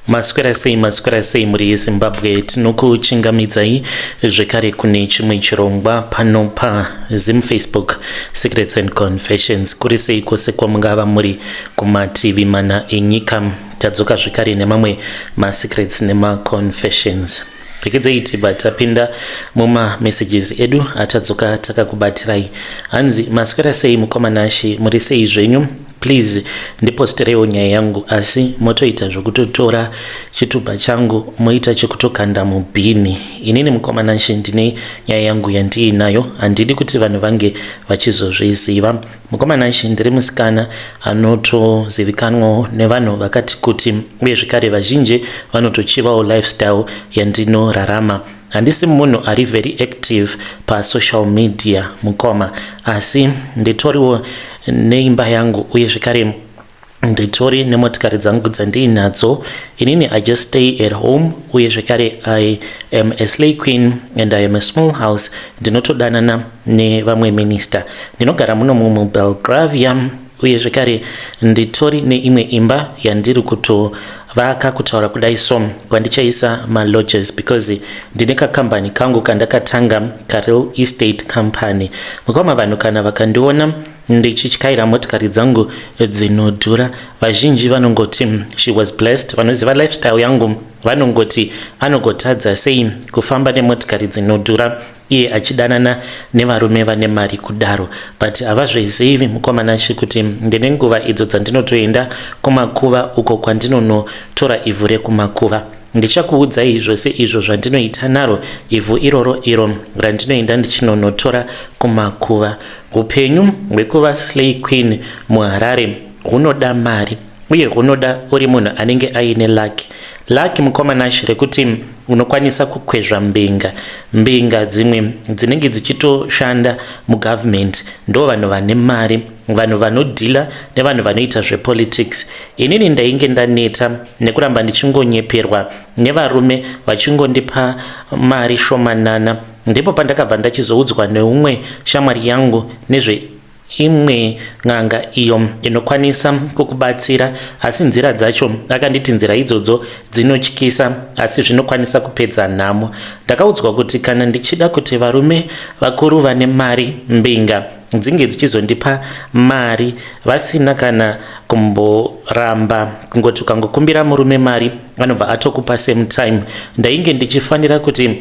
Maswera sei muri Zimbabwe tinokuchingamidzai zvekare kune chimwe chirongwa pano paZim Facebook Secrets and Confessions. Kuri sei kwose kwamungava muri kumativi mana enyika, tadzoka zvekare nemamwe ma-secrets nema-confessions. Rekedzei tiba tapinda muma messages edu atadzoka takakubatirai. Hanzi maswera sei mukomanashi muri sei zvenyu? Please ndiposterewo nyaya yangu, asi motoita zvokutotora chitupa changu moita chekutokanda mubhini. Inini mukomanashi ndine nyaya yangu yandiinayo, handidi kuti vanhu vange vachizozviziva. Mukomanashi ndiri musikana anotozivikanwawo nevanhu vakati kuti, uye zvekare vazhinji vanotochivawo lifestyle yandinorarama. Handisi munhu ari very active pa social media mukoma, asi nditoriwo neimba yangu uye zvekare nditori nemotikari dzangu dzandinadzo. Inini I just stay at home, uye zvekare I am a slay queen and I am a small house. Ndinotodanana nevamwe minister. Ndinogara muno muBelgravia, uye zvekare nditori neimwe imba yandiri kutovaka kutaura kudai so kwandichaisa malodges because ndine kakambani kangu kandakatanga kareal estate company. Mukoma vanhu kana vakandiona ndichityaira motikari dzangu dzinodhura, vazhinji vanongoti she was blessed. Vanoziva lifestyle yangu vanongoti anogotadza sei kufamba nemotikari dzinodhura iye achidanana nevarume vane mari kudaro. But havazvizivi mukomanashi kuti ndine nguva idzo dzandinotoenda kumakuva uko kwandinonotora ivhu rekumakuva. Ndichakuudzai zvose izvo zvandinoita naro ivhu iro randinoenda ndichinonotora kumakuva. Upenyu hwekuva slay queen muHarare hunoda mari, uye hunoda uri munhu anenge aine lucky mukomanashi rekuti unokwanisa kukwezva mbinga dzimwe dzinenge dzichitoshanda mugovernment. Ndo vanhu vane mari, vanhu vanodhila nevanhu vanoita zvepolitics. Inini ndainge ndaneta nekuramba ndichingonyeperwa nevarume vachingondipa mari shomanana. Ndipo pandakabva ndachizoudzwa neumwe shamwari yangu nezve imwe n'anga iyo inokwanisa kukubatsira, asi nzira dzacho akanditi nzira idzodzo dzinotyisa asi zvinokwanisa kupedza nhamo. Ndakaudzwa kuti kana ndichida kuti varume vakuru vane mari mbinga dzinge dzichizondipa mari vasina kana kumboramba kungoti ukangokumbira murume mari anobva atokupa same time, ndainge ndichifanira kuti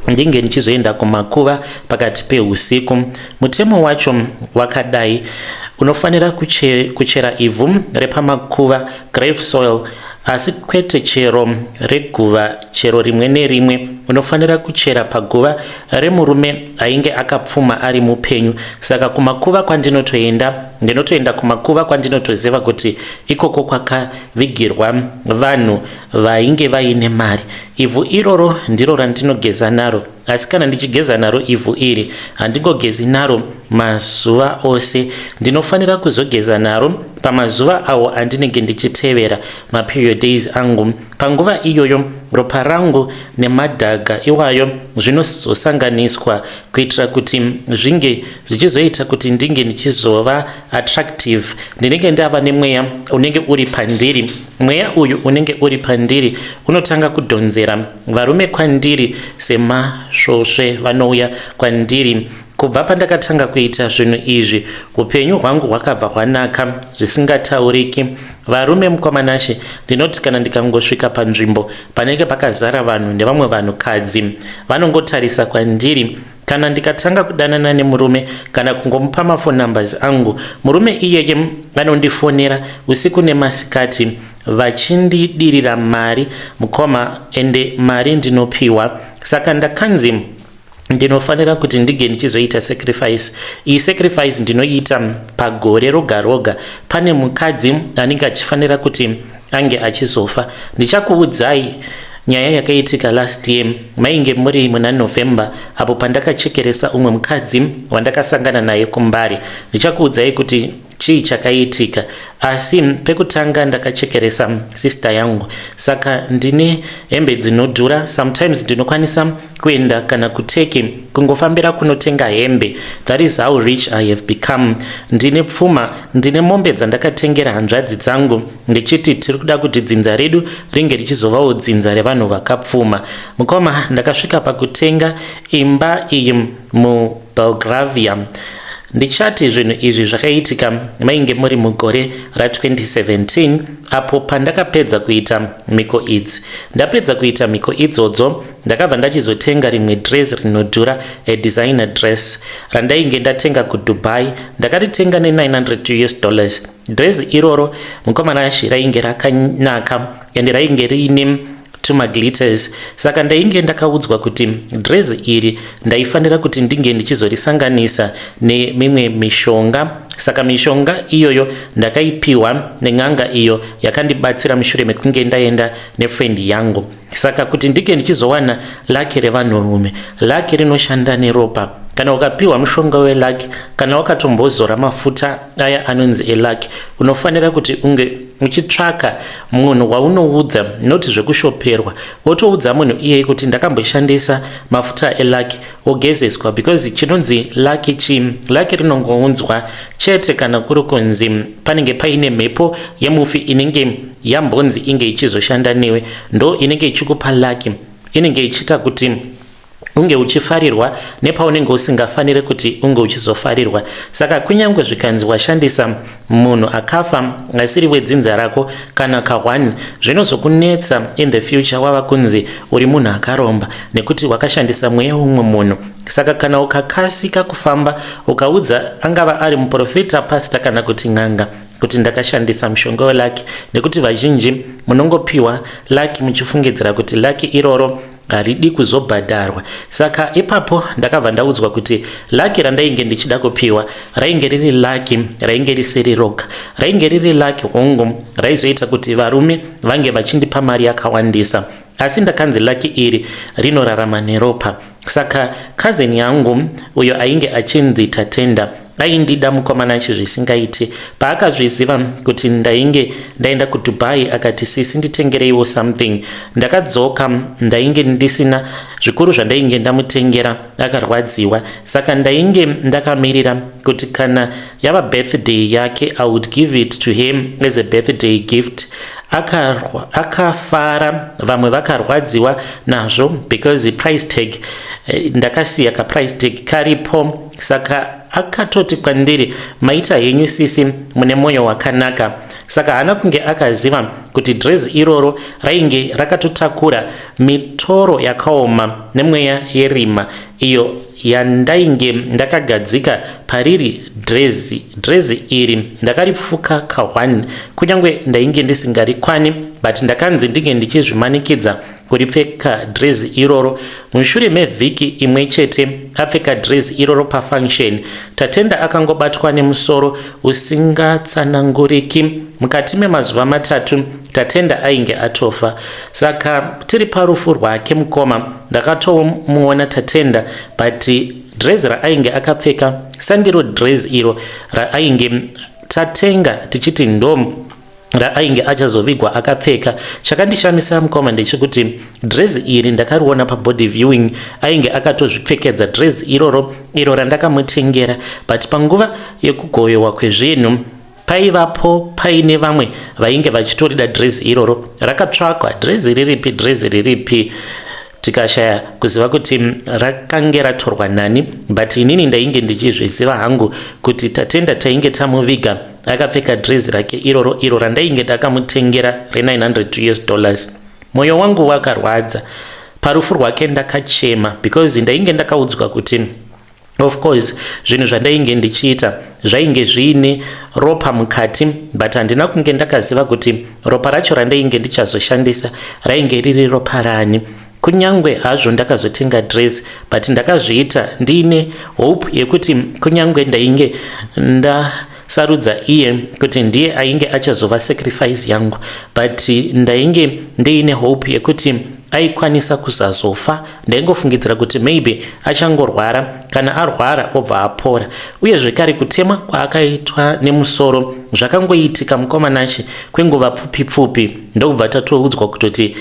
ndinge ndichizoenda kumakuva pakati peusiku. Mutemo wacho wakadai: unofanira kuchera ivhu repamakuva grave soil, asi kwete chero reguva chero rimwe nerimwe. Unofanira kuchera paguva remurume ainge akapfuma ari mupenyu. Saka kumakuva ndinotoenda kumakuva kwandinotoziva kuti ikoko kwakavigirwa vanhu vainge vaine mari. Ivhu iroro ndiro randinogeza naro, asi kana ndichigeza naro ivhu iri handingogezi naro mazuva ose. Ndinofanira kuzogeza naro pamazuva awo andinenge ndichitevera maperiod days angu. Panguva iyoyo ropa rangu nemadhaga iwayo zvinozosanganiswa kuitira kuti zvinge zvichizoita kuti ndinge ndichizova attractive. Ndinenge ndava nemweya unenge uri pandiri. Mweya uyu unenge uri pandiri unotanga kudhonzera varume kwandiri semasvosve vanouya kwandiri. Kubva pandakatanga kuita zvinhu izvi, upenyu hwangu hwakabva hwanaka zvisingatauriki. Varume mukomanashi, ndinoti kana ndikangosvika panzvimbo panenge pakazara vanhu nevamwe vanhukadzi vanongotarisa kwandiri. Kana ndikatanga kudanana nemurume kana kungomupa mafoni numbers angu, murume iyeye anondifonera usiku nemasikati vachindidirira mari mukoma, ende mari ndinopiwa. Saka ndakanzi ndinofanira kuti ndige ndichizoita sacrifice. Iyi sacrifice ndinoita pagore roga roga. Pane mukadzi anenge achifanira kuti ange achizofa. Ndichakuudzai nyaya yakaitika last year, mainge muri muna November, apo pandakachekeresa umwe mukadzi wandakasangana naye kumbari. Ndichakuudzai kuti chii chakaitika. Asi pekutanga ndakachekeresa sister yangu, saka ndine hembe dzinodhura. Sometimes ndinokwanisa kuenda kana kuteke kungofambira kunotenga hembe. That is how rich I have become. Ndine pfuma, ndine mombe dzandakatengera hanzvadzi dzangu ndichiti tiri kuda kuti dzinza redu ringe richizovawo dzinza revanhu vakapfuma. Mukoma ndakasvika pakutenga imba iyi muBelgravia. Ndichati zvinhu izvi zvakaitika mainge muri mugore ra2017 apo pandakapedza kuita mhiko idzi. Ndapedza kuita mhiko idzodzo ndakabva ndachizotenga rimwe dress rinodhura, a designer dress randainge ndatenga kuDubai. Ndakaritenga ne$900. Dress iroro mukomana ashi rainge rakanaka ende rainge riine tumaglitters. Saka ndainge ndakaudzwa kuti dress iri ndaifanira kuti ndinge ndichizorisanganisa nemimwe mishonga. Saka mishonga iyoyo ndakaipiwa nen'anga iyo yakandibatsira mushure mekunge ndaenda nefriend yangu. Saka kuti ndinge ndichizowana laki revanhurume, laki rinoshanda neropa. Kana ukapiwa mushonga welaki, kana wakatombozora mafuta aya anonzi elaki, unofanira kuti unge uchitsvaka munhu waunoudza, noti zvekushoperwa. Wotoudza munhu iye kuti ndakamboshandisa mafuta elaki ogezeswa, because chinonzi laki laki rinongounzwa chete kana kuri kunzi panenge paine mhepo yemufi inenge yambonzi inge ichizoshanda newe, ndo inenge ichikupa laki, inenge ichita kuti unge uchifarirwa nepaunenge usingafanire kuti unge uchizofarirwa. Saka kunyange zvikanzi washandisa munhu akafa asiri wedzinza rako kana kahwani, zvinozokunetsa in the future wava kunzi uri munhu akaromba nekuti wakashandisa mweya umwe munhu. Saka kana ukakasika kufamba ukaudza angava ari muprofita, pastor kana kuti n'anga kuti ndakashandisa mushonga welaki, nekuti vazhinji munongopiwa laki muchifungidzira kuti laki iroro haridi kuzobhadharwa. Saka ipapo ndakabva ndaudzwa kuti laki randainge ndichida kupiwa rainge riri laki rainge risiri roga, rainge riri laki hongu raizoita kuti varume vange vachindipa mari yakawandisa. Asi ndakanzi laki iri rinorarama neropa. Saka cousin yangu uyo ainge achinzi Tatenda aindida mukomana chizvisingaiti. Paakazviziva kuti ndainge ndaenda kuDubai akati sisi nditengereiwo something. Ndakadzoka ndainge ndisina zvikuru zvandainge ndamutengera, akarwadziwa. Saka ndainge ndakamirira kuti kana yava birthday yake I would give it to him as a birthday gift. Akafara, vamwe vakarwadziwa nazvo because price tag ndakasiya ka price tag karipo. Saka akatoti kwandiri maita henyu sisi mune moyo wakanaka. Saka hana kunge akaziva kuti dress iroro rainge rakatotakura mitoro yakaoma nemweya yerima iyo yandainge ndakagadzika pariri dress iri. Ndakarifuka kahwani kunyange ndainge ndisingarikwani, but ndakanzi ndinge ndichizvimanikidza kuripfeka dress iroro. Mushure mevhiki imwe chete apfeka dress iroro pafunction, Tatenda akangobatwa nemusoro usingatsananguriki. Mukati memazuva matatu Tatenda ainge atofa. Saka tiri parufu rwake mukoma ndakatomuona Tatenda, but dress raainge akapfeka sandiro dress iro raainge tatenga tichiti ndomu raainge achazovigwa akapfeka. Chakandishamisa mukoma ndechekuti dress iri ndakariona pabody viewing ainge akatozvipfekedza dress iroro iro randakamutengera, but panguva yekugoyewa kwezvinhu paivapo paine vamwe vainge vachitorida dress iroro. Rakatsvakwa dress riripi tikashaya kuziva kuti rakange ratorwa nani, but inini ndainge ndichizviziva hangu kuti Tatenda tainge tamuviga akapfeka dress rake iroro iro randainge ndakamutengera $900. Moyo wangu wakarwadza. Parufu rwake ndakachema because ndainge ndakaudzwa kuti of course zvinhu zvandainge ndichiita zvainge zviine ropa mukati, but handina kunge ndakaziva kuti ropa racho randainge ndichazoshandisa rainge riri ropa rani. Kunyangwe hazvo ndakazotenga dress, but ndakazviita ndine hope yekuti kunyangwe ndainge sarudza iye kuti ndiye ainge achazova sacrifice yangu, but ndainge ndiine hope yekuti aikwanisa kusazofa. Ndaingofungidzira kuti maybe achangorwara, kana arwara obva apora. Uye zvekare kutema kwaakaitwa nemusoro zvakangoitika mukomanachi kwenguva pfupi ndokubva tatoudzwa kutoti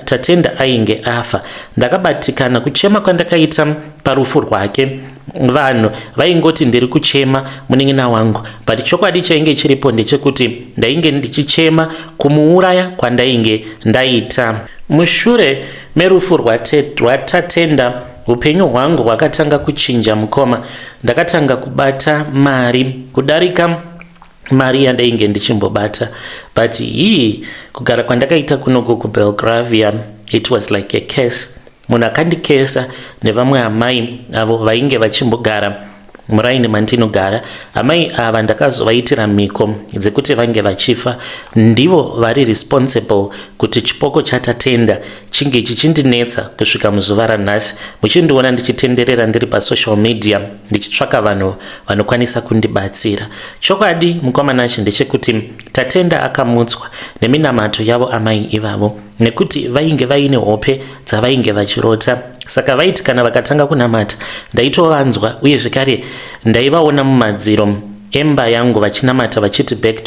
tatenda ainge afa. Ndakabatikana kuchema kwandakaita parufu rwake. Vanhu vaingoti ndiri kuchema munin'ina wangu, but chokwadi chainge chiripo ndechekuti ndainge ndichichema kumuuraya kwandainge ndaita. Mushure merufu rwatatenda, upenyu hwangu hwakatanga kuchinja mukoma. Ndakatanga kubata mari kudarika mari yandainge ndichimbobata, but hii kugara kwandakaita kunoku kuBelgravia, it was like a case. Munhu akandikesa nevamwe amai avo vainge vachimbogara muraini mandinogara. Amai ava ndakazovaitira mhiko dzekuti vange vachifa. Ndivo vari responsible kuti chipoko chatatenda chinge chichindinetsa kusvika muzuva ranhasi. Muchindiona ndichitenderera ndiri pasocial media ndichitsvaka vanhu vanokwanisa kundibatsira. Chokwadi mukomanachi ndechekuti tatenda akamutswa neminamato yavo amai ivavo, nekuti vainge vaine hope dzavainge vachirota. Saka vaiti kana vakatanga kunamata ndaitovanzwa, uye zvekare ndaivaona mumadziro emba yangu vachinamata vachiti back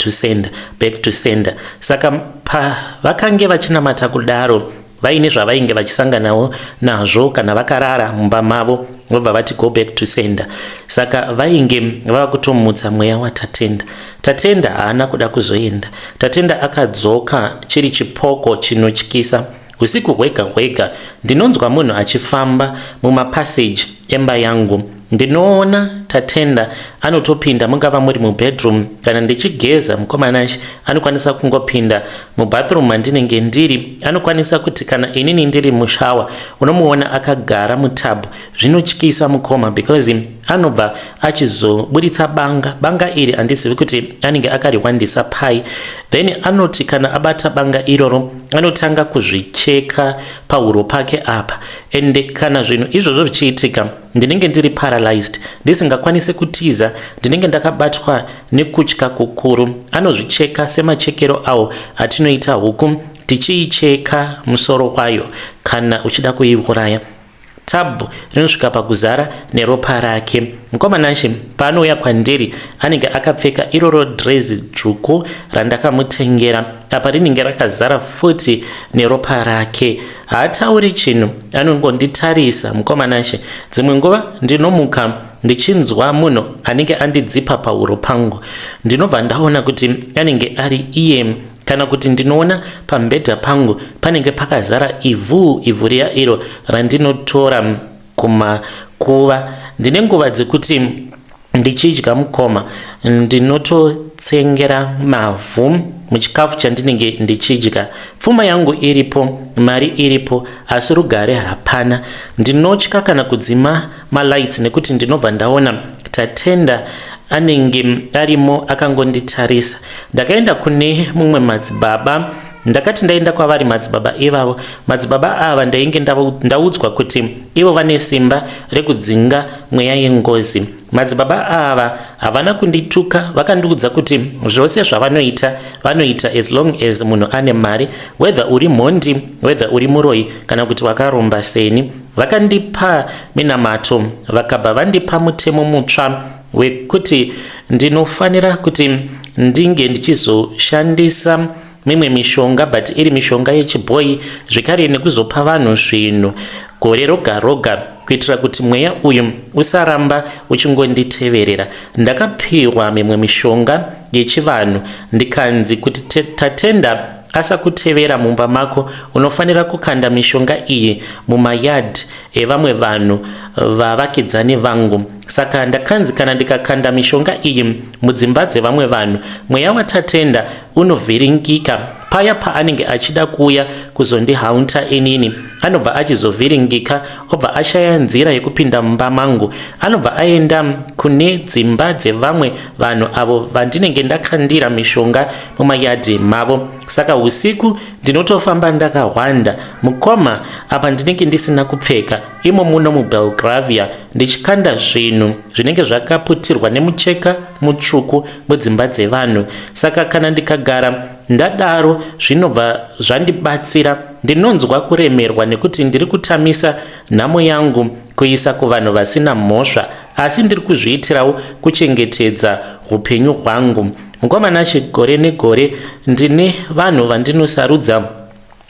to sender. Saka pavakange vachinamata kudaro vaine zvavainge vachisanganawo nazvo kana vakarara mumba mavo vobva vati go back to sender. Saka vainge vava kutomutsa mweya watatenda. Tatenda haana kuda kuzoenda. Tatenda akadzoka chiri chipoko chinotyisa. Usiku hwega ndinonzwa munhu achifamba mumapassage emba yangu. Ndinoona tatenda anotopinda, mungava muri mubedroom kana ndichigeza mukomanachi anokwanisa kungopinda mubathroom mandinenge ndiri. Anokwanisa kuti kana inini ndiri mushawa unomuona akagara mutabhu. Zvinotyisa mukoma because anobva achizoburitsa banga iri handizivi kuti anenge akariwandisa pai. Then anoti kana abata banga iroro anotanga kuzvicheka pahuro pake apa. Ende kana zvinhu izvozvo zvichiitika ndinenge ndiri paralyzed, ndisingakwanisi kutiza, ndinenge ndakabatwa nekutya kukuru. Anozvicheka semachekero awo atinoita huku tichiicheka musoro kwayo kana uchida kuiuraya. Tabhu rinosvika pakuzara neropa rake. Mukomanachi paanouya kwandiri anenge akapfeka iroro drezi dzvuku randakamutengera, apa rinenge rakazara futi neropa rake. Haatauri chinhu, anongonditarisa mukomanachi. Dzimwe nguva ndinomuka ndichinzwa munhu anenge andidzipa pahuro pangu. Ndinobva ndaona kuti anenge ari iye, kana kuti ndinoona pambedha pangu panenge pakazara ivhu riya iro randinotora kumakuva. Ndine nguva dzekuti ndichidya mukoma ndinototsengera mavhu muchikafu chandinenge ndichidya. Pfuma yangu iripo, mari iripo, asi rugare hapana. Ndinotya kana kudzima malights nekuti ndinobva ndaona tatenda anenge arimo akangonditarisa. Ndakaenda kune mumwe madzibaba, ndakati ndaenda kwavari madzibaba ivavo. Madzibaba ava ndainge ndaudzwa kuti ivo vane simba rekudzinga mweya yengozi. Madzibaba ava havana kundituka, vakandiudza kuti zvose zvavanoita vanoita as long as munhu ane mari, whether uri mhondi, whether uri muroyi kana kuti wakaromba seni. Vakandipa minamato, vakabva vandipa mutemo mutsva wekuti ndinofanira kuti ndinge ndichizoshandisa mimwe mishonga, but iri mishonga yechibhoyi, zvekare nekuzopa vanhu zvinhu gore roga kuitira kuti mweya uyu usaramba uchingonditeverera. Ndakapiwa mimwe mishonga yechivanhu ndikanzi kuti tatenda asakutevera mumba mako unofanira kukanda mishonga iyi mumayadhi evamwe vanhu vavakidzani vangu. Saka ndakanzi kana ndikakanda mishonga iyi mudzimba dzevamwe vanhu, mweya watatenda unovhiringika. Paya paanenge achida kuuya kuzondihaunta inini, anobva achizovhiringika, obva ashaya nzira yekupinda mumba mangu. Anobva aenda kune dzimba dzevamwe vanhu avo vandinenge ndakandira mishonga mumayadhi mavo. Saka usiku ndinotofamba ndakahwanda mukoma apa ndinenge ndisina kupfeka, imo muno muBelgravia, ndichikanda zvinhu zvinenge zvakaputirwa nemucheka mutsvuku mudzimba dzevanhu. Saka kana ndikagara ndadaro zvinobva zvandibatsira. Ndinonzwa kuremerwa nekuti ndiri kutamisa nhamo yangu kuisa kuvanhu vasina mhosva, asi ndiri kuzviitirawo kuchengetedza upenyu hwangu. Mukomana gore negore ndine vanhu vandinosarudza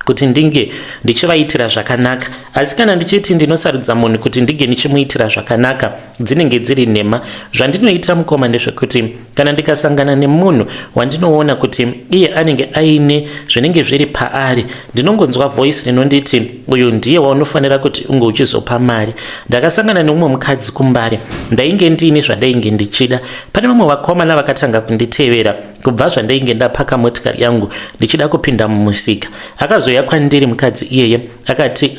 kuti ndinge ndichivaitira zvakanaka, asi kana ndichiti ndinosarudza munhu kuti ndige ndichimuitira zvakanaka dzinenge dziri nhema. Zvandinoita mukoma ndezvekuti kana ndikasangana nemunhu wandinoona kuti iye anenge aine zvinenge zviri paari, ndinongonzwa voice rinonditi uyu ndiye waunofanira kuti unge uchizopa mari. Ndakasangana neumwe mukadzi kumbari, ndainge ndiine zvandainge ndichida. Pane vamwe vakomana vakatanga kunditevera kubva zvandainge ndapaka motikari yangu ndichida kupinda mumusika. Akazoya kwandiri mukadzi iyeye akati,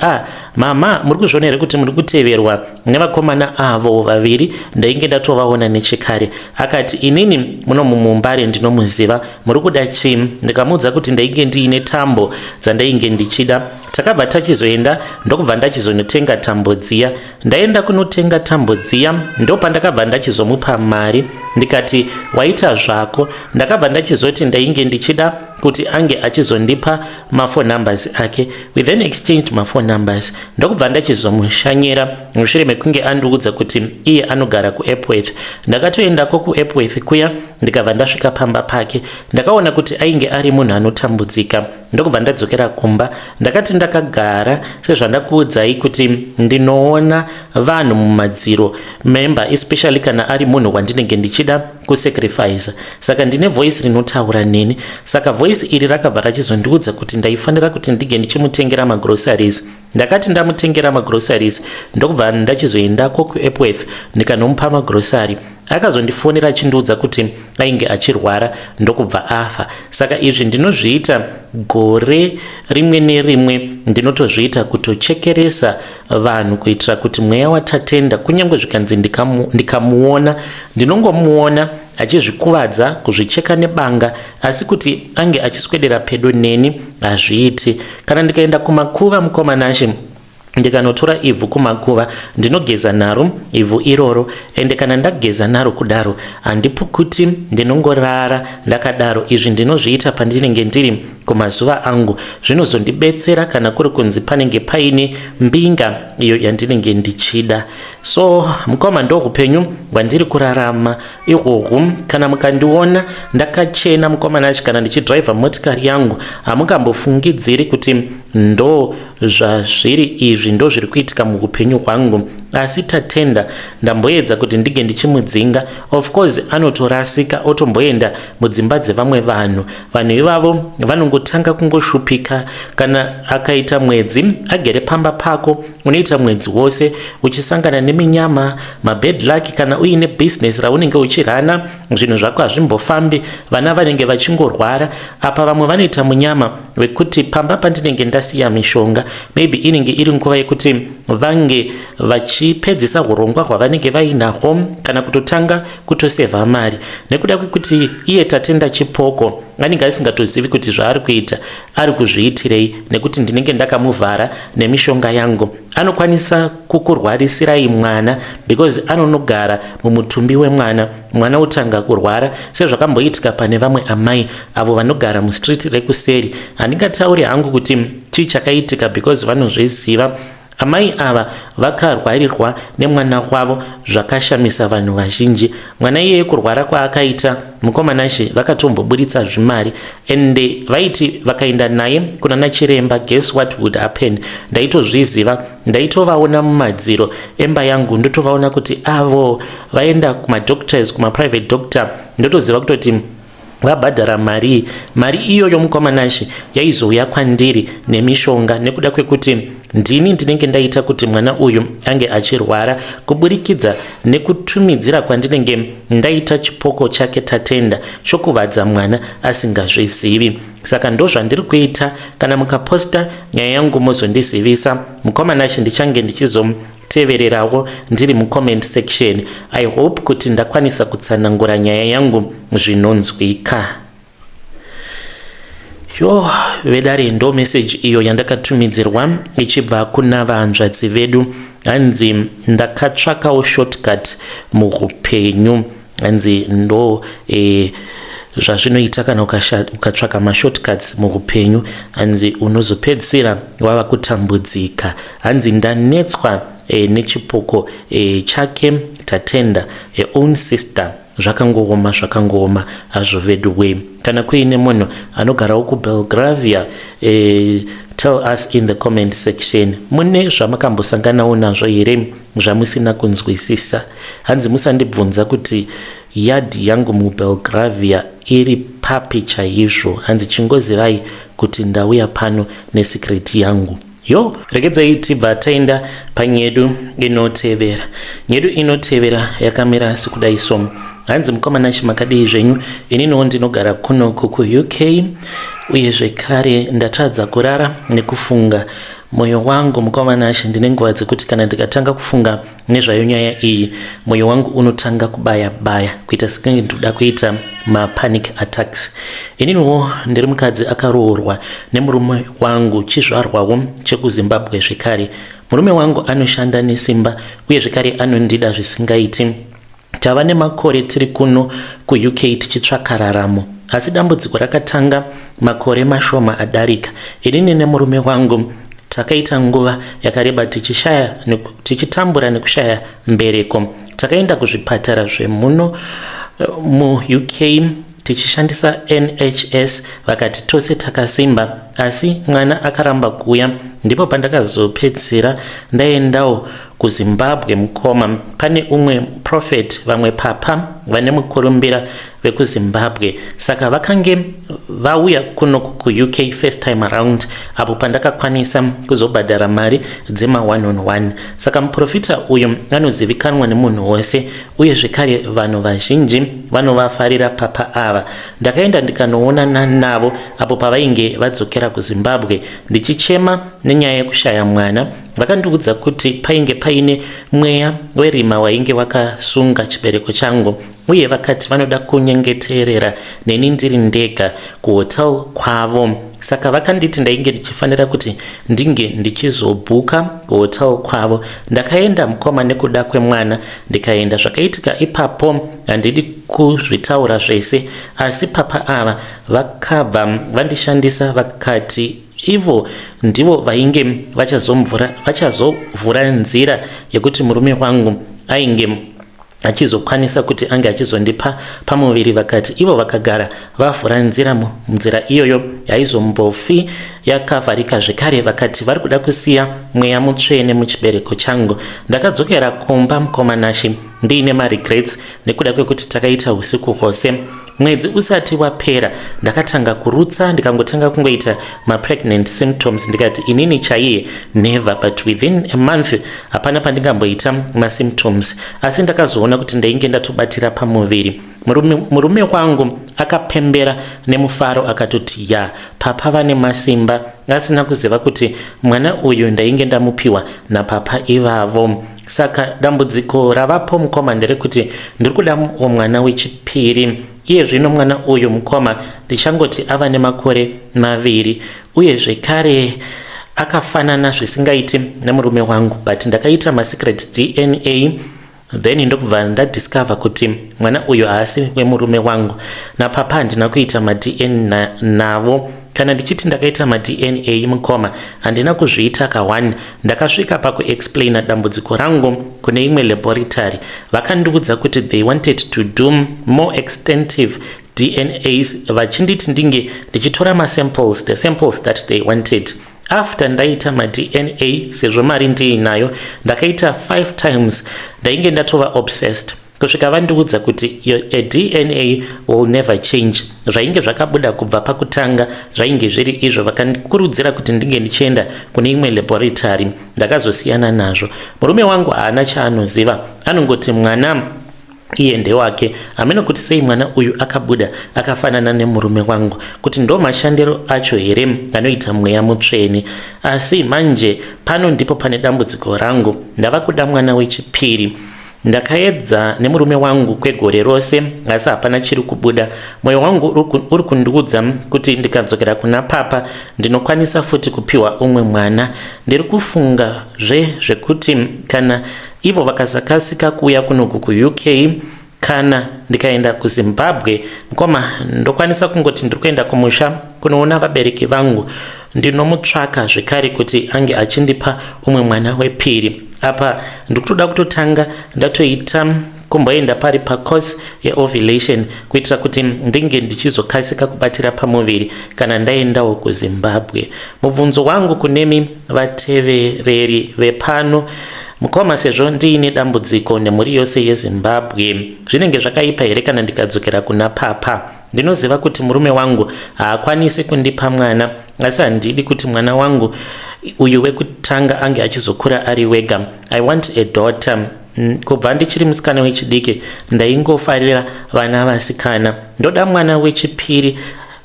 mama, muri kuzviona here kuti muri kuteverwa nevakomana avo vaviri ndainge ndatovaona nechekare. Akati, inini muno mumumbare ndinomuziva, muri kuda chii? Ndikamuudza kuti ndainge ndiine tambo dzandainge ndichida. Takabva tachizoenda ndokubva ndachizonotenga tambo dziya. Ndaenda kunotenga tambo dziya ndopandakabva ndachizomupa mari. Ndikati, waita zvako. Ndakabva ndachizoti ndainge ndichida kuti ange achizondipa mafone numbers ake. We then exchanged mafone numbers. Ndokubva ndachizomushanyira mushure mekunge andiudza kuti iye anogara kuEpworth. Ndakatoendako kuEpworth kuya ndikabva ndasvika pamba pake. Ndakaona kuti ainge ari munhu anotambudzika. Ndokubva ndadzokera kumba. Ndakati ndakagara sezvandakuudzai kuti ndinoona vanhu mumadziro member, especially kana ari munhu wandinenge ndichida kusacrifice. Saka ndine voice rinotaura neni. Saka voice iri rakabva rachizondiudza kuti ndaifanira kuti ndige ndichimutengera magroceries. Ndakati ndamutengera magroceries ndokubva ndachizoendako kuEpworth ndikanomupa magrocery. Akazondifonera achindiudza kuti ainge achirwara ndokubva afa. Saka izvi ndinozviita gore rimwe nerimwe, ndinotozviita kutochekeresa vanhu kuitira kuti mweya watatenda kunyange zvikanzi ndikamuona ndinongomuona achizvikuvadza kuzvicheka nebanga, asi kuti ange achiswedera pedo neni hazviiti. Kana ndikaenda kumakuva mukomanashe ndikanotora ivhu kumakuva ndinogeza naro ivhu iroro, ende kana ndageza naro kudaro handipukuti, ndinongorara ndakadaro. Izvi ndinozviita pandinenge ndiri kumazuva angu. Zvinozondibetsera kana kuri kunzi panenge paine mbinga iyo yandinenge ndichida. So mukoma ndo upenyu hwandiri kurarama ihwohwu. Kana mukandiona ndakachena mukomanachi kana ndichidriva motikari yangu, hamukambofungidziri kuti ndo zvazviri izvi ndo zviri kuitika muupenyu hwangu, asi tatenda ndamboedza kuti ndige ndichimudzinga. Of course anotorasika otomboenda mudzimba dzevamwe vanhu. Vanhu ivavo vanongotanga kungoshupika kana akaita mwedzi agere pamba pako, unoita mwedzi wose uchisangana neminyama, mabad luck, kana uine business raunenge uchirana zvinhu zvako hazvimbofambi, vana vanenge vachingorwara. Apa vamwe vanoita munyama wekuti pamba pandinenge ndasiya mishonga, maybe inenge iri nguva yekuti vange vachipedzisa urongwa hwavanenge vainahwo kana kutotanga kutosevha mari. Nekuda kwekuti iye tatenda chipoko anenge asingatozivi kuti zvaari kuita ari kuzviitirei, nekuti ndinenge ndakamuvhara nemishonga yangu. Anokwanisa kukurwarisirai mwana because anonogara mumutumbi wemwana. Mwana utanga kurwara sezvakamboitika pane vamwe amai avo vanogara mustreet rekuseri. Handingatauri hangu kuti chii chakaitika because vanozviziva. Amai ava vakarwarirwa nemwana wavo zvakashamisa vanhu vazhinji. Mwana iye kurwara kwaakaita mukomanashe vakatomboburitsa zvimari ende vaiti vakaenda naye kuna nachiremba. Guess what would happen? Ndaitozviziva, ndaitovaona mumadziro emba yangu, ndotovaona kuti avo vaenda kumadoctors, kumaprivate doctor, ndotoziva kutoti vabhadhara mari iyoyo mukomanashe yaizouya kwandiri nemishonga, nekuda kwekuti ndini ndinenge ndaita kuti mwana uyu ange achirwara kuburikidza nekutumidzira kwandinenge ndaita chipoko chake tatenda chokuvadza mwana asingazvizivi. Saka ndo zvandiri kuita. Kana mukaposta nyaya yangu mozondizivisa mukomanashe ndichange ndichizotevererawo ndiri mucomment section. I hope kuti ndakwanisa kutsanangura nyaya yangu zvinonzwika. Yo vedare ndo message iyo yandakatumidzirwa ichibva kuna vahanzvadzi vedu. Hanzi ndakatsvakawo shortcut muupenyu. Hanzi ndo zvazvinoita kana ukatsvaka mashortcuts muupenyu, hanzi unozopedzisira wava kutambudzika. Hanzi ndanetswa nechipoko chake tatenda own sister. Zvakangoma hazvo vedu we. Kana kuine munhu anogarawo kuBelgravia, tell us in the comment section. Mune zvamakambosanganawo nazvo here zvamusina kunzwisisa? Hanzi musandibvunza kuti yadhi yangu muBelgravia iri papi chaizvo. Hanzi chingozivai kuti ndauya pano nesikireti yangu. Yo, regedzai tibva taenda panyedu inotevera. Nyedu inotevera yakamira sekudai so. Hanzi mukomana chimakadii zvenyu? Ininiwo ndinogara kuno kuUK, uye zvekare ndatadza kurara nekufunga. Moyo wangu mukomana acho ndine nguva dzekuti kana ndikatanga kufunga nezvayo nyaya iyi, moyo wangu unotanga kubaya kuita sekunge ndoda kuita panic attacks. Ininiwo ndiri mukadzi akaroorwa nemurume wangu, chizvarwawo chekuZimbabwe zvekare. Murume wangu anoshanda nesimba uye zvekare anondida zvisingaiti. Tava nemakore tiri kuno kuUK tichitsvaka raramo, asi dambudziko rakatanga makore mashoma adarika. Inini nemurume wangu takaita nguva yakareba tichitambura nekushaya mbereko. Takaenda kuzvipatara zvemuno muUK tichishandisa NHS, vakati tose takasimba, asi mwana akaramba kuuya. Ndipo pandakazopedzisira ndaendawo kuZimbabwe mukoma. Pane umwe prophet, vamwe papa vane mukurumbira vekuZimbabwe, saka vakange vauya kuno kuUK first time around, apo pandakakwanisa kuzobhadhara mari dzema 1-on-1. Saka muprofita uyu anozivikanwa nemunhu wose, uye zvekare vanhu vazhinji vanovafarira papa ava. Ndakaenda ndikanoonana navo apo pavainge vadzokera kuZimbabwe ndichichema nenyaya yekushaya mwana. Vakandiudza kuti painge paine mweya werima wainge wakasunga chibereko changu, uye vakati vanoda kunyengeterera neni ndiri ndega kuhotel kwavo. Saka vakanditi ndainge ndichifanira kuti ndinge ndichizobhuka kuhotel kwavo. Ndakaenda mukoma nekuda kwemwana, ndikaenda. Zvakaitika ipapo handidi kuzvitaura zvese, asi papa ava vakabva vandishandisa vakati ivo ndivo vainge vachazovhura nzira yekuti murume wangu ainge achizokwanisa kuti ange achizondipa pamuviri. Vakati ivo vakagara vavhura nzira munzira iyoyo yaizombofi yakavharika zvekare. Vakati vari kuda kusiya mweya mutsvene muchibereko changu. Ndakadzokera kumba mukomanashi ndiine maregrets nekuda kwekuti takaita usiku hwose. Mwedzi usati wapera ndakatanga kurutsa, ndikangotanga kungoita pregnant symptoms. Ndikati inini chaiye never, but within a month hapana pandingamboita symptoms. Asi ndakazoona kuti ndainge ndatobatira pamuviri. Murume wangu akapembera nemufaro akatoti ya papa vane masimba, asina kuziva kuti mwana uyu ndainge ndamupiwa napapa ivavo. Saka dambudziko ravapo mukoma nderekuti ndiri kuda mwana wechipiri. Iye zvino mwana uyu mukoma ndichangoti ava nemakore 2, uye zvekare akafanana zvisingaiti nemurume wangu, but ndakaita secret DNA, then ndokubva ndadiscover kuti mwana uyu haasi wemurume wangu. Napapa handina kuita DNA navo. Kana ndichiti ndakaita DNA mukoma, handina kuzviita ka1. Ndakasvika pakuexplaina dambudziko rangu kune imwe laboratory. Vakandiudza kuti they wanted to do more extensive DNAs, vachinditi ndinge ndichitora samples, the samples that they wanted. After ndaita DNA, sezvo mari ndiinayo, ndakaita 5 times, ndainge ndatova obsessed. Kusvika vandiudza kuti a DNA will never change. Zvainge zvakabuda kubva pakutanga zvainge zviri izvo. Vakandikurudzira kuti ndinge ndichienda kune imwe laboratory. Ndakazosiyana nazvo. Murume wangu haana chaanoziva, anongoti mwana iye ndewake. Hamena kuti sei mwana uyu akabuda akafanana nemurume wangu, kuti ndo mashandiro acho here anoita mweya mutsvene. Asi manje pano ndipo pane dambudziko rangu. Ndava kuda mwana wechipiri. Ndakaedza nemurume wangu kwegore rose, asi hapana chiri kubuda. Moyo wangu uri kundiudza kuti ndikadzokera kuna papa ndinokwanisa futi kupiwa umwe mwana. Ndiri kufunga zvekuti kana ivo vakasakasika kuuya kuno kuUK, kana ndikaenda kuZimbabwe mukoma ndokwanisa kungoti ndiri kuenda kumusha kunoona vabereki vangu, ndinomutsvaka zvekare kuti ange achindipa umwe mwana wepiri. Apa ndikutoda kutotanga ndatoita kumboenda pari pacourse yeovulation kuitira kuti ndinge ndichizokasika kubatira pamuviri kana ndaendawo kuZimbabwe. Mubvunzo wangu kunemi vatevereri vepano, mukoma sezvo ndiine dambudziko nemhuri yose yeZimbabwe, zvinenge zvakaipa here kana ndikadzokera kuna papa? Ndinoziva kuti murume wangu haakwanisi kundipa mwana, asi handidi kuti mwana wangu uyu wekutanga ange achizokura ari wega. I want a daughter. Kubva ndichiri musikana wechidiki ndaingofarira vana vasikana. Ndoda mwana wechipiri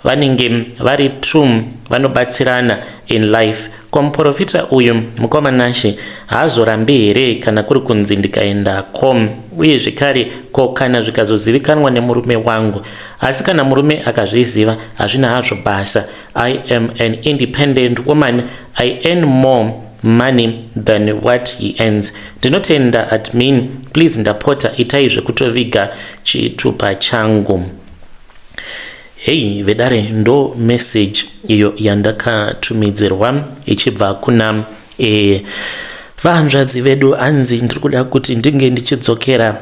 vanenge vari true, vanobatsirana in life. Komuprofita uyu mukoma Nashi haazorambi here kana kuri kunzi ndikaendako, uye zvekare ko kana zvikazozivikanwa nemurume wangu. Asi kana murume akazviziva hazvina hazvo basa. I am an independent woman. I earn more money than what he earns. Ndinotenda admin, please ndapota itai zvekutoviga chitupa changu. Hey vedare, ndo message iyo yandakatumidzirwa ichibva kuna vahanzvadzi vedu. Hanzi ndiri kuda kuti ndinge ndichidzokera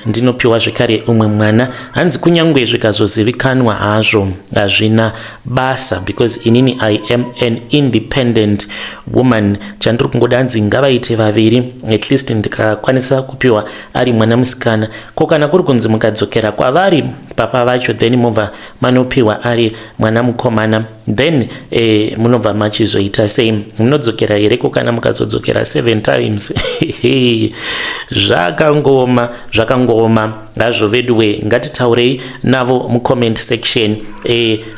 ndinopiwa zvekare umwe mwana. Hanzi kunyangwe zvikazozivikanwa hazvo hazvina basa, because inini I am an independent woman. Chandiri kungoda hanzi ngavaite vaviri, at least ndikakwanisa kupiwa ari mwana musikana. Ko kana kuri kunzi mukadzokera kwavari papa vacho, then mobva manopiwa ari mwana mukomana, then munobva machizoita sei? Munodzokera here? Ko kana mukazodzokera 7 times zvakangoma ngazvo veduwe. Ngatitaurei navo mucomment section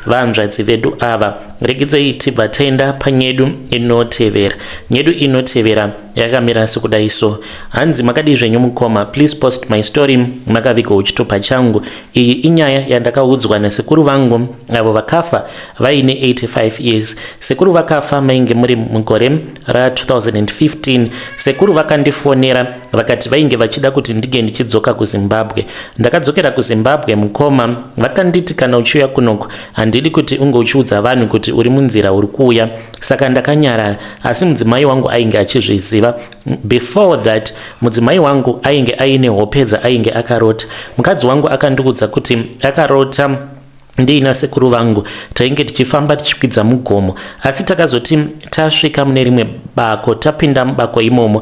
vahanzvadzi vedu ava. Regedzei tibva taenda panyedu inotevera. Nyedu inotevera yakamira sekudai so. Hanzi makadi zvenyu mukoma, please post my story makavigawo chitupa changu. Iyi inyaya yandakaudzwa nasekuru vangu avo vakafa vaine 85 years. Sekuru vakafa mainge muri mugore ra 2015. Sekuru vakandifonera vakati vainge vachida kuti ndige ndichidzoka kuZimbabwe. Ndakadzokera kuZimbabwe mukoma, vakanditi kana uchiuya kunoko handidi kuti unge uchiudza vanhu kuti uri munzira uri kuuya. Saka ndakanyarara, asi mudzimai wangu ainge achizviziva. Before that mudzimai wangu ainge aine hope dzainge akarota. Mukadzi wangu akandiudza kuti akarota ndiina sekuru vangu tainge tichifamba tichikwidza mugomo, asi takazoti tasvika mune rimwe bako, tapinda mubako imomo,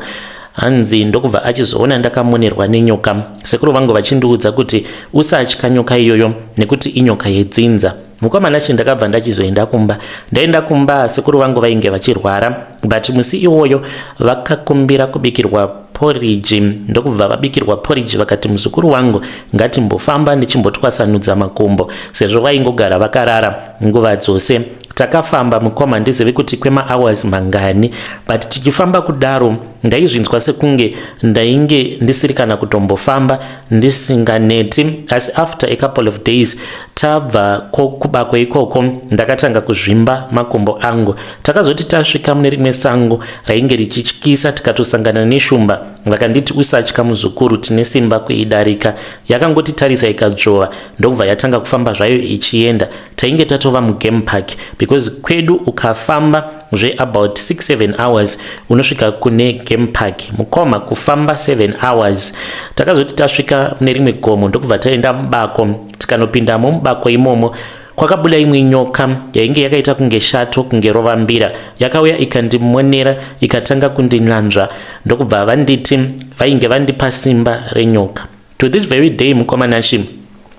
hanzi ndokubva achizoona ndakamonerwa nenyoka. Sekuru vangu vachindiudza kuti usatya nyoka iyoyo nekuti inyoka yedzinza. Mukoma Nashi ndakabva ndachizoenda kumba. Ndaenda kumba, sekuru vangu vainge vachirwara, but musi iwoyo vakakumbira kubikirwa porridge. Ndokubva vabikirwa porridge vakati muzukuru wangu ngatimbofamba ndichimbotwasanudza makumbo sezvo vaingogara vakarara nguva dzose. Takafamba mukoma, ndizivi kuti kwema hours mangani, but tichifamba kudaro ndaizvinzwa sekunge ndainge ndisiri kana kutombofamba ndisinganeti. Asi after a couple of days tabva kubako ikoko ndakatanga kuzvimba makumbo angu. Takazoti tasvika mune rimwe sango rainge richityisa, tikatosangana neshumba. Vakanditi usatya muzukuru, tine simba kuidarika. Yakangoti tarisa ikadzvova, ndokubva yatanga kufamba zvayo ichienda. Tainge tatova mugame park, because kwedu ukafamba about 6-7 hours unosvika kune game park. Mukoma kufamba 7 hours. Takazoti tasvika mune rimwe gomo, ndokubva taenda mubako. Tikanopindamo mubako imomo kwakabuda imwe nyoka yainge yakaita kunge shato, kunge rovambira. Yakauya ikandimonera ikatanga kundinanzva, ndokubva vanditi vainge vandipa simba renyoka. To this very day mukoma Nashi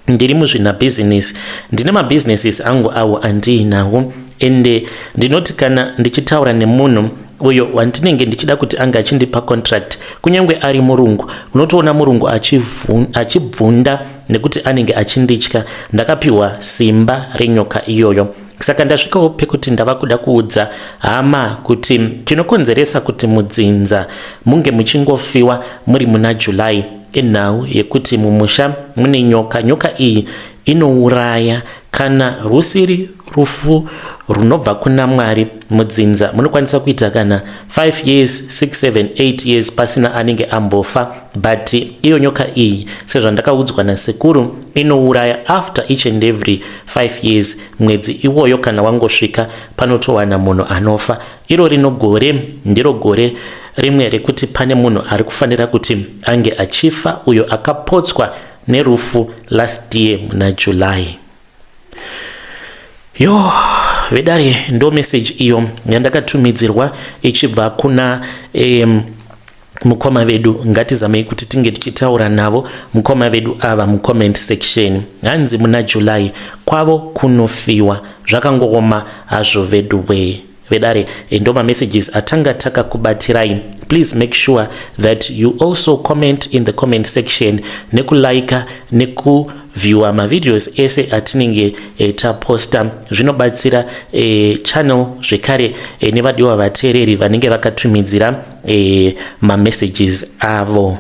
ndiri muzvina business, ndine mabusinesses angu awo andiinawo, ende ndinoti kana ndichitaura nemunhu uyo wandinenge ndichida kuti anga achindipa contract, kunyangwe ari murungu, unotoona murungu achibvunda nekuti anenge achinditya. Ndakapiwa simba renyoka iyoyo. Saka ndasvikawo pekuti ndava kuda kuudza hama kuti chinokonzeresa kuti mudzinza munge muchingofiwa muri muna July enhau yekuti mumusha mune nyoka. Nyoka iyi inouraya. Kana rusiri rufu runobva kuna Mwari mudzinza munokwanisa kuita kana 5 years 6 7 8 years pasina anenge ambofa, but iyo nyoka iyi sezvandakaudzwa nasekuru inouraya after each and every 5 years. Mwedzi iwoyo kana wangosvika panotowana munhu anofa. Iro rino gore ndiro gore rimwe rekuti pane munhu ari kufanira kuti ange achifa, uyo akapotswa nerufu last year muna July. Yo vedare, ndo message iyo yandakatumidzirwa ichibva kuna mukoma vedu. Ngatizamei kuti tinge tichitaura navo mukoma vedu ava mucomment section. Hanzi muna July kwavo kunofiwa, zvakangoma hazvo vedu we. Vedare, ndo ma messages atanga takakubatirai. Please make sure that you also comment in the comment section, nekulaika nekuviewa ma videos ese atinenge taposta. Zvinobatsira channel zvekare nevadiwa vateereri vanenge vakatumidzira ma messages avo.